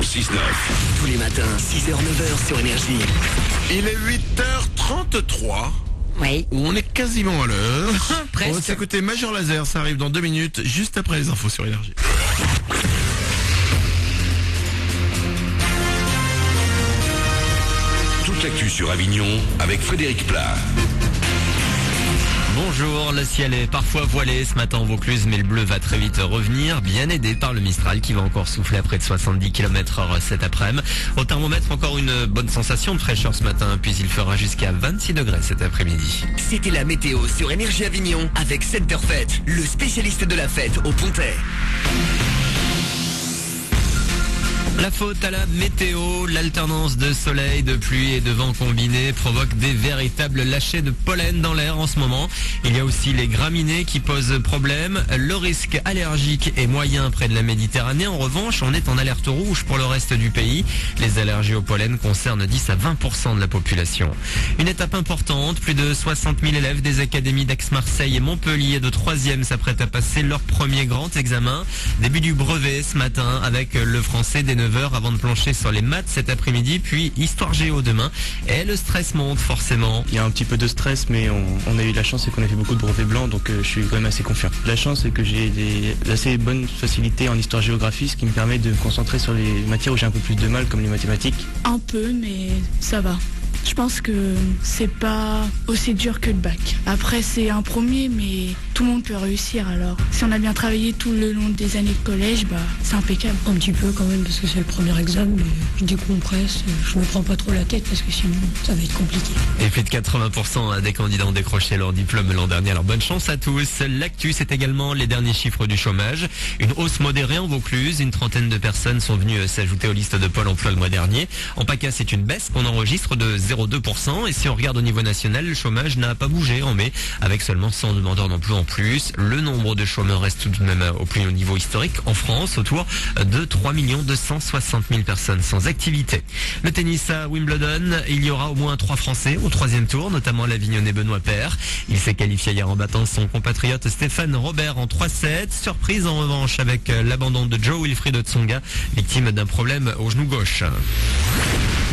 le 6-9. Tous les matins, 6h-9h sur Énergie. Il est 8h33. Oui. On est quasiment à l'heure. Presque. On va s'écouter Major Laser, ça arrive dans 2 minutes, juste après les infos sur Énergie. Toute l'actu sur Avignon avec Frédéric Plat. Bonjour, le ciel est parfois voilé ce matin en Vaucluse, mais le bleu va très vite revenir, bien aidé par le Mistral qui va encore souffler à près de 70 km/h cet après-midi. Au thermomètre, encore une bonne sensation de fraîcheur ce matin, puis il fera jusqu'à 26 degrés cet après-midi. C'était la météo sur Énergie Avignon avec Centerfait, le spécialiste de la fête au Pontet. La faute à la météo, l'alternance de soleil, de pluie et de vent combinés provoque des véritables lâchers de pollen dans l'air en ce moment. Il y a aussi les graminées qui posent problème. Le risque allergique est moyen près de la Méditerranée. En revanche, on est en alerte rouge pour le reste du pays. Les allergies au pollen concernent 10 à 20% de la population. Une étape importante, plus de 60 000 élèves des académies d'Aix-Marseille et Montpellier de 3e s'apprêtent à passer leur premier grand examen. Début du brevet ce matin avec le français dès 9h avant de plancher sur les maths cet après-midi, puis histoire géo demain. Et le stress monte forcément. Il y a un petit peu de stress, mais on a eu de la chance, c'est qu'on a fait beaucoup de brevets blancs, donc je suis quand même assez confiant. La chance, c'est que j'ai des assez bonnes facilités en histoire-géographie, ce qui me permet de me concentrer sur les matières où j'ai un peu plus de mal, comme les mathématiques. Un peu, mais ça va. Je pense que c'est pas aussi dur que le bac. Après, c'est un premier, mais tout le monde peut réussir. Alors, si on a bien travaillé tout le long des années de collège, c'est impeccable. Un petit peu quand même, parce que c'est le premier examen, mais je décompresse, je me prends pas trop la tête, parce que sinon, ça va être compliqué. Et plus de 80% des candidats ont décroché leur diplôme l'an dernier. Alors bonne chance à tous. L'actu, c'est également les derniers chiffres du chômage. Une hausse modérée en Vaucluse. Une trentaine de personnes sont venues s'ajouter aux listes de Pôle emploi le mois dernier. En PACA, c'est une baisse qu'on enregistre de 0,2%. Et si on regarde au niveau national, le chômage n'a pas bougé en mai, avec seulement 100 demandeurs d'emploi en plus. Le nombre de chômeurs reste tout de même au plus haut niveau historique en France, autour de 3 260 000 personnes sans activité. Le tennis à Wimbledon, il y aura au moins 3 Français au 3e tour, notamment l'Avignonnais Benoît Paire. Il s'est qualifié hier en battant son compatriote Stéphane Robert en 3-7. Surprise en revanche avec l'abandon de Joe Wilfried Tsonga, victime d'un problème au genou gauche.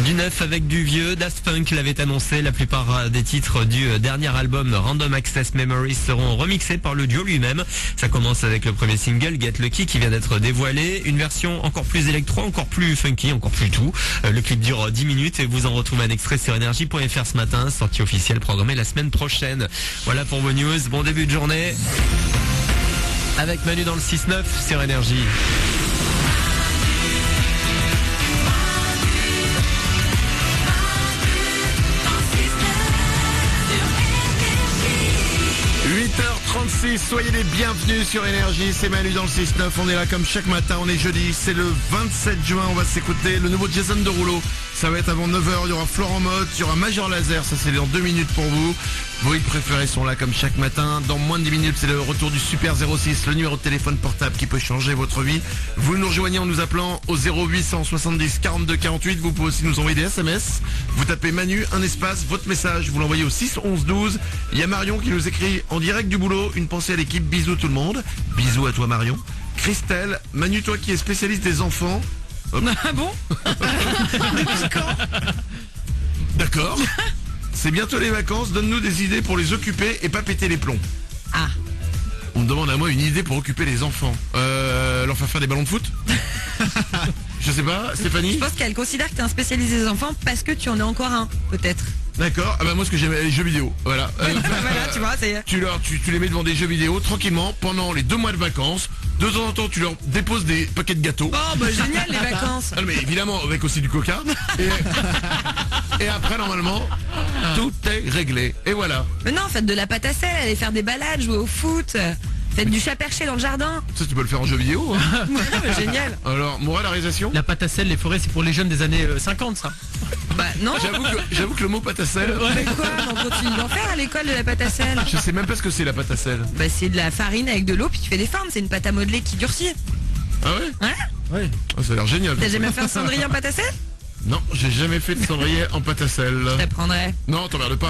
Du neuf avec du vieux, Daft Punk l'avait annoncé, la plupart des titres du dernier album Random Access Memories seront remixés par le duo lui-même. Ça commence avec le premier single Get Lucky qui vient d'être dévoilé, une version encore plus électro, encore plus funky, encore plus tout. Le clip dure 10 minutes et vous en retrouvez un extrait sur Énergie.fr ce matin, sortie officielle programmée la semaine prochaine. Voilà pour vos news, bon début de journée avec Manu dans le 6-9 sur Énergie. Soyez les bienvenus sur Énergie, c'est Manu dans le 6-9, on est là comme chaque matin, on est jeudi, c'est le 27 juin, on va s'écouter le nouveau Jason Derulo, ça va être avant 9h, il y aura Florent Mott, il y aura Major Laser, ça c'est dans 2 minutes pour vous. Vos hits préférés sont là comme chaque matin. Dans moins de 10 minutes, c'est le retour du Super 06, le numéro de téléphone portable qui peut changer votre vie. Vous nous rejoignez en nous appelant au 0870 42 48. Vous pouvez aussi nous envoyer des SMS. Vous tapez Manu, un espace, votre message, vous l'envoyez au 6 11 12. Il y a Marion qui nous écrit en direct du boulot. Une pensée à l'équipe, bisous tout le monde. Bisous à toi Marion. Christelle, Manu, toi qui es spécialiste des enfants. Hop. Ah bon? D'accord. C'est bientôt les vacances, donne-nous des idées pour les occuper et pas péter les plombs. Ah. On me demande à moi une idée pour occuper les enfants. Leur faire des ballons de foot. Je sais pas, Stéphanie. Je pense qu'elle considère que tu es un spécialiste des enfants parce que tu en es encore un, peut-être. D'accord, ah bah moi ce que j'aime les jeux vidéo, voilà. Voilà, tu vois, c'est... Tu les mets devant des jeux vidéo tranquillement pendant les 2 mois de vacances. De temps en temps tu leur déposes des paquets de gâteaux. Oh bah génial les vacances. Ah, mais évidemment avec aussi du coca. Et après normalement tout est réglé. Et voilà. Mais non, faites de la pâte à sel, allez faire des balades, jouer au foot. Faites du chat perché dans le jardin. Ça tu peux le faire en jeu vidéo hein. Génial. Alors, Morale, la réalisation. La pâte à sel, les forêts, c'est pour les jeunes des années 50 ça. Bah non. J'avoue que le mot pâte à sel. Mais quoi, on continue d'en faire à l'école de la pâte à sel. Je sais même pas ce que c'est la pâte à sel. Bah c'est de la farine avec de l'eau puis tu fais des formes, c'est une pâte à modeler qui durcit. Ah ouais. Ouais. Ouais. Oh, ça a l'air génial. T'as jamais fait un cendrier en pâte à sel? Non, j'ai jamais fait de cendrier en pâte à sel. T'apprendrais. Non, t'emmerdes pas.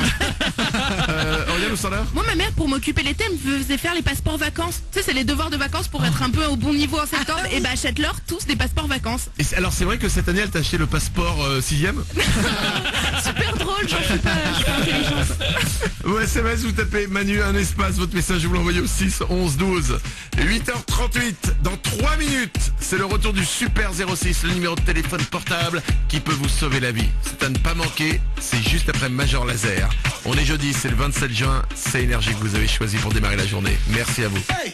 Aurélien ou Sandra? Moi, ma mère, pour m'occuper l'été, me faisait faire les passeports vacances. Tu sais, c'est les devoirs de vacances pour être un peu au bon niveau en septembre. Et bah, achète-leur tous des passeports vacances. Et alors c'est vrai que cette année elle t'a acheté le passeport 6ème. Super drôle, j'en suis pas intelligente. Ou SMS, vous tapez Manu, un espace, votre message vous l'envoyez au 6 11 12. 8h38, dans 3 minutes, c'est le retour du Super 06, le numéro de téléphone portable qui peut vous sauver la vie. C'est à ne pas manquer, c'est juste après Major Laser. On est jeudi, c'est le 27 juin, c'est Énergie que vous avez choisi pour démarrer la journée. Merci à vous. Hey,